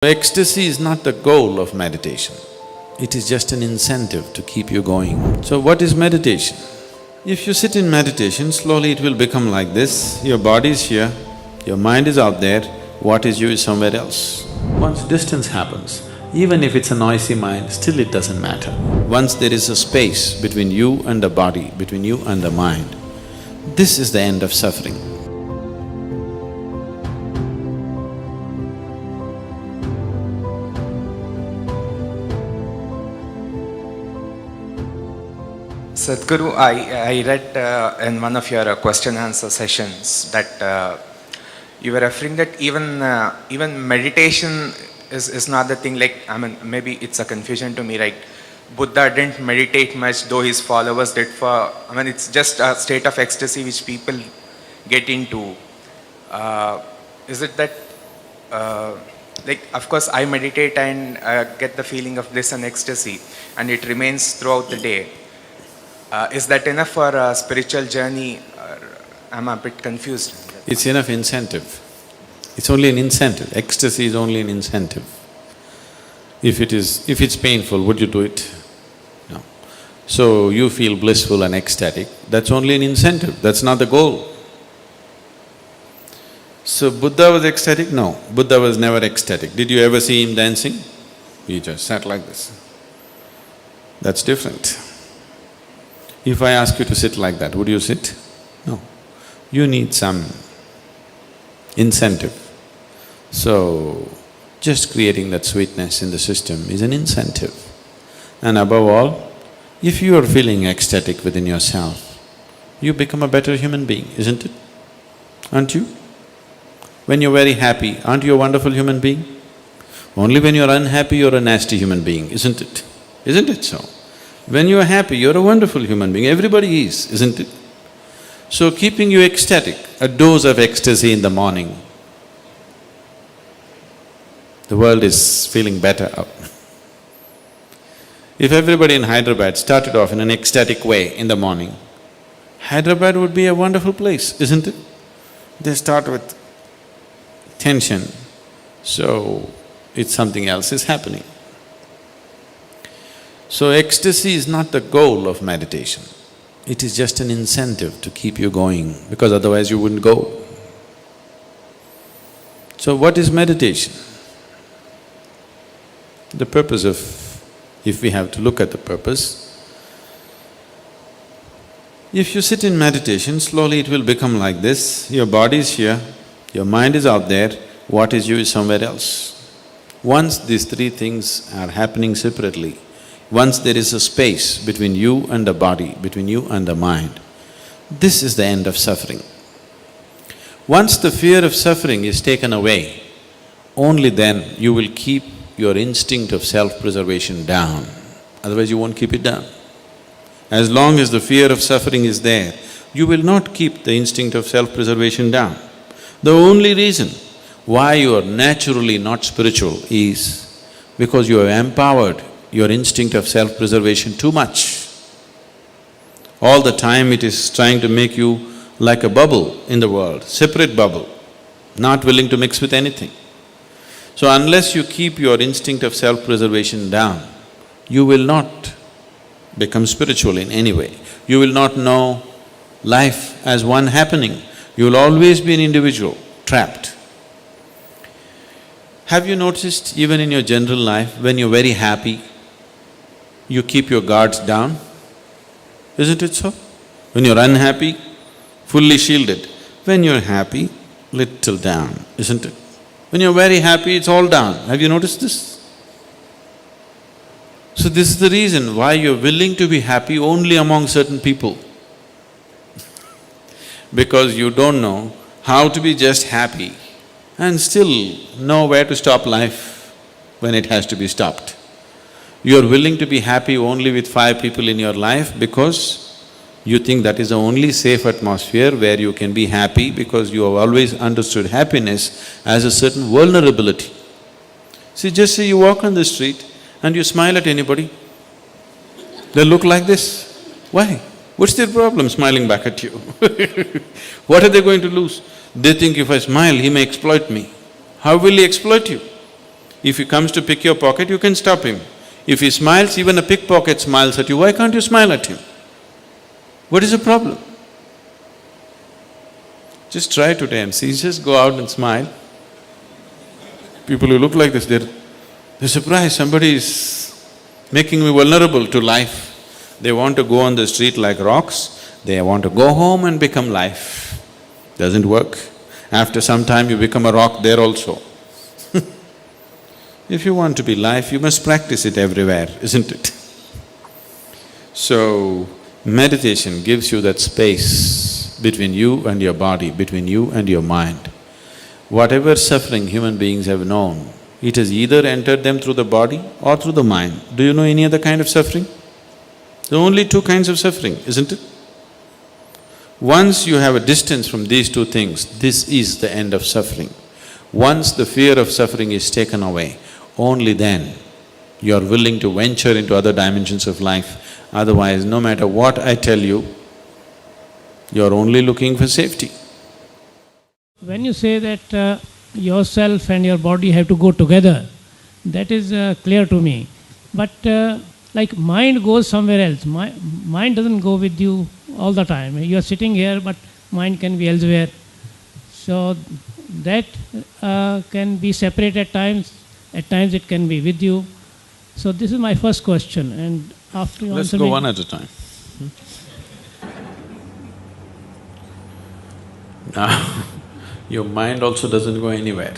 Ecstasy is not the goal of meditation, it is just an incentive to keep you going. So what is meditation? If you sit in meditation, slowly it will become like this, your body is here, your mind is out there, what is you is somewhere else. Once distance happens, even if it's a noisy mind, still it doesn't matter. Once there is a space between you and the body, between you and the mind, this is the end of suffering. Sadhguru, I read in one of your question-answer sessions that you were referring that even meditation is not the thing. Like, I mean, maybe it's a confusion to me. Like, Buddha didn't meditate much, though his followers did. It's just a state of ecstasy which people get into. Is it that? Like, of course, I meditate and get the feeling of bliss and ecstasy, and it remains throughout the day. Is that enough for a spiritual journey? I'm a bit confused. It's enough incentive. It's only an incentive. Ecstasy is only an incentive. If it's painful, would you do it? No. So you feel blissful and ecstatic, that's only an incentive, that's not the goal. So Buddha was ecstatic? No, Buddha was never ecstatic. Did you ever see him dancing? He just sat like this. That's different. If I ask you to sit like that, would you sit? No. You need some incentive. So, just creating that sweetness in the system is an incentive. And above all, if you are feeling ecstatic within yourself, you become a better human being, isn't it? Aren't you? When you're very happy, aren't you a wonderful human being? Only when you're unhappy, you're a nasty human being, isn't it? Isn't it so? When you're happy, you're a wonderful human being, everybody is, isn't it? So keeping you ecstatic, a dose of ecstasy in the morning, the world is feeling better. If everybody in Hyderabad started off in an ecstatic way in the morning, Hyderabad would be a wonderful place, isn't it? They start with tension, so it's something else is happening. So ecstasy is not the goal of meditation, it is just an incentive to keep you going, because otherwise you wouldn't go. So what is meditation? The purpose of… if we have to look at the purpose, if you sit in meditation, slowly it will become like this, your body is here, your mind is out there, what is you is somewhere else. Once these three things are happening separately, once there is a space between you and the body, between you and the mind, this is the end of suffering. Once the fear of suffering is taken away, only then you will keep your instinct of self-preservation down, otherwise you won't keep it down. As long as the fear of suffering is there, you will not keep the instinct of self-preservation down. The only reason why you are naturally not spiritual is because you have empowered your instinct of self-preservation too much. All the time it is trying to make you like a bubble in the world, separate bubble, not willing to mix with anything. So unless you keep your instinct of self-preservation down, you will not become spiritual in any way. You will not know life as one happening. You will always be an individual, trapped. Have you noticed even in your general life, when you're very happy, you keep your guards down? Isn't it so? When you're unhappy, fully shielded. When you're happy, little down, isn't it? When you're very happy, it's all down. Have you noticed this? So this is the reason why you're willing to be happy only among certain people. Because you don't know how to be just happy and still know where to stop life when it has to be stopped. You're willing to be happy only with 5 people in your life because you think that is the only safe atmosphere where you can be happy, because you have always understood happiness as a certain vulnerability. See, just say you walk on the street and you smile at anybody, they look like this. Why? What's their problem smiling back at you? What are they going to lose? They think if I smile, he may exploit me. How will he exploit you? If he comes to pick your pocket, you can stop him. If he smiles, even a pickpocket smiles at you, why can't you smile at him? What is the problem? Just try today and see, just go out and smile. People who look like this, they're surprised, somebody is making me vulnerable to life. They want to go on the street like rocks, they want to go home and become life. Doesn't work. After some time you become a rock there also. If you want to be life, you must practice it everywhere, isn't it? So, meditation gives you that space between you and your body, between you and your mind. Whatever suffering human beings have known, it has either entered them through the body or through the mind. Do you know any other kind of suffering? There are only two kinds of suffering, isn't it? Once you have a distance from these two things, this is the end of suffering. Once the fear of suffering is taken away, only then you are willing to venture into other dimensions of life. Otherwise, no matter what I tell you, you are only looking for safety. When you say that yourself and your body have to go together, that is clear to me. But like mind goes somewhere else, mind doesn't go with you all the time. You are sitting here, but mind can be elsewhere. So that can be separate at times it can be with you. So this is my first question, and after you Let's answer go me, one at a time. Now, your mind also doesn't go anywhere.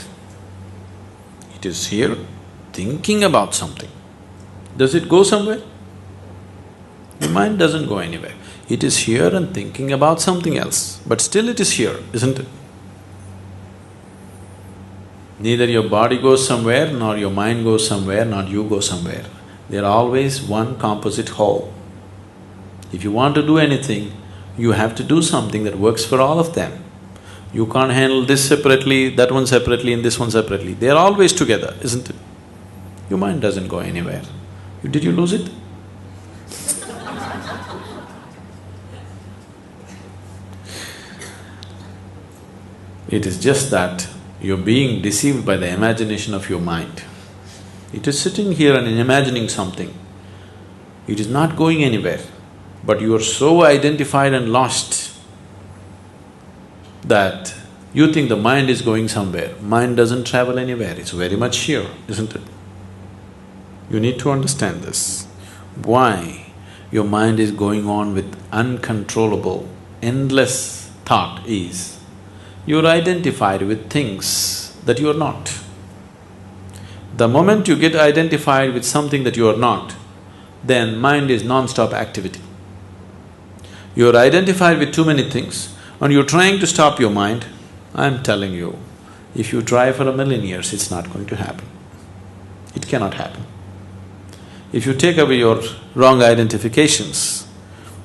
It is here thinking about something. Does it go somewhere? The mind doesn't go anywhere. It is here and thinking about something else, but still it is here, isn't it? Neither your body goes somewhere, nor your mind goes somewhere, nor you go somewhere. They are always one composite whole. If you want to do anything, you have to do something that works for all of them. You can't handle this separately, that one separately and this one separately. They are always together, isn't it? Your mind doesn't go anywhere. Did you lose it? It is just that you're being deceived by the imagination of your mind. It is sitting here and imagining something. It is not going anywhere, but you are so identified and lost that you think the mind is going somewhere. Mind doesn't travel anywhere, it's very much here, isn't it? You need to understand this. Why your mind is going on with uncontrollable, endless thought is, you're identified with things that you are not. The moment you get identified with something that you are not, then mind is non-stop activity. You're identified with too many things and you're trying to stop your mind. I'm telling you, if you try for 1,000,000 years, it's not going to happen. It cannot happen. If you take away your wrong identifications,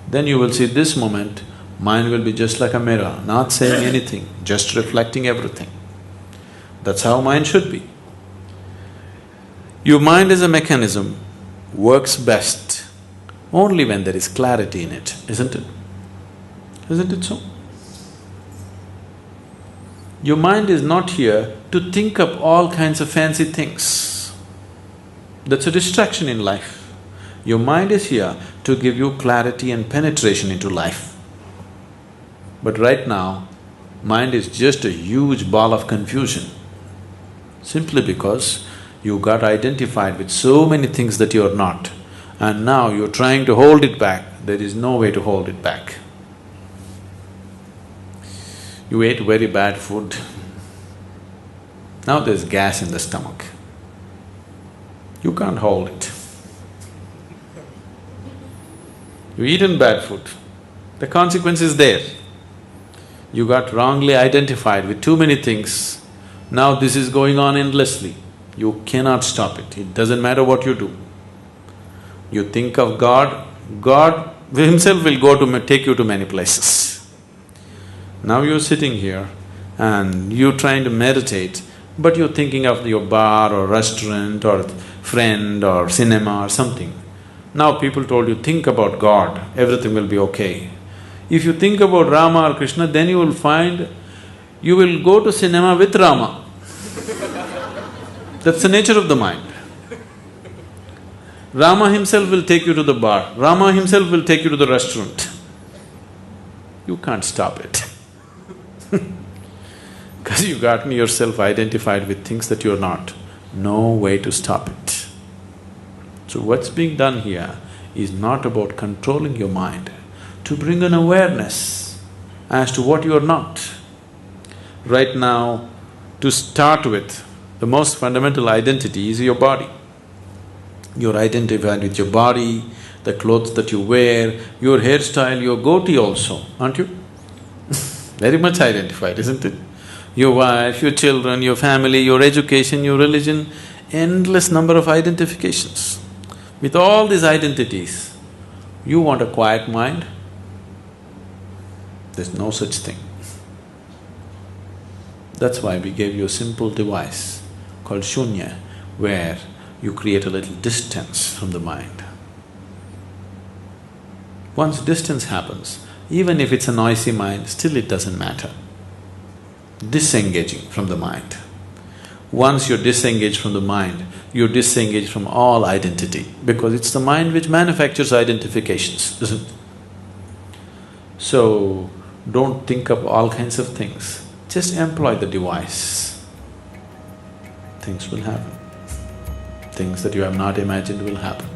then you will see this moment, mind will be just like a mirror, not saying anything, just reflecting everything. That's how mind should be. Your mind as a mechanism works best only when there is clarity in it, isn't it? Isn't it so? Your mind is not here to think up all kinds of fancy things. That's a distraction in life. Your mind is here to give you clarity and penetration into life. But right now, mind is just a huge ball of confusion, simply because you got identified with so many things that you're not, and now you're trying to hold it back. There is no way to hold it back. You ate very bad food, now there's gas in the stomach. You can't hold it. You eaten bad food, the consequence is there. You got wrongly identified with too many things, now this is going on endlessly. You cannot stop it, it doesn't matter what you do. You think of God, God himself will go to take you to many places. Now you're sitting here and you're trying to meditate, but you're thinking of your bar or restaurant or friend or cinema or something. Now people told you, think about God, everything will be okay. If you think about Rama or Krishna, then you will find you will go to cinema with Rama. That's the nature of the mind. Rama himself will take you to the bar, Rama himself will take you to the restaurant. You can't stop it. Because you've gotten yourself identified with things that you're not. No way to stop it. So what's being done here is not about controlling your mind, to bring an awareness as to what you're not. Right now, to start with, the most fundamental identity is your body. You're identified with your body, the clothes that you wear, your hairstyle, your goatee also, aren't you? Very much identified, isn't it? Your wife, your children, your family, your education, your religion, endless number of identifications. With all these identities, you want a quiet mind? There's no such thing. That's why we gave you a simple device called Shunya, where you create a little distance from the mind. Once distance happens, even if it's a noisy mind, still it doesn't matter. Disengaging from the mind. Once you're disengaged from the mind, you're disengaged from all identity, because it's the mind which manufactures identifications, isn't it? So, don't think of all kinds of things, just employ the device. Things will happen. Things that you have not imagined will happen.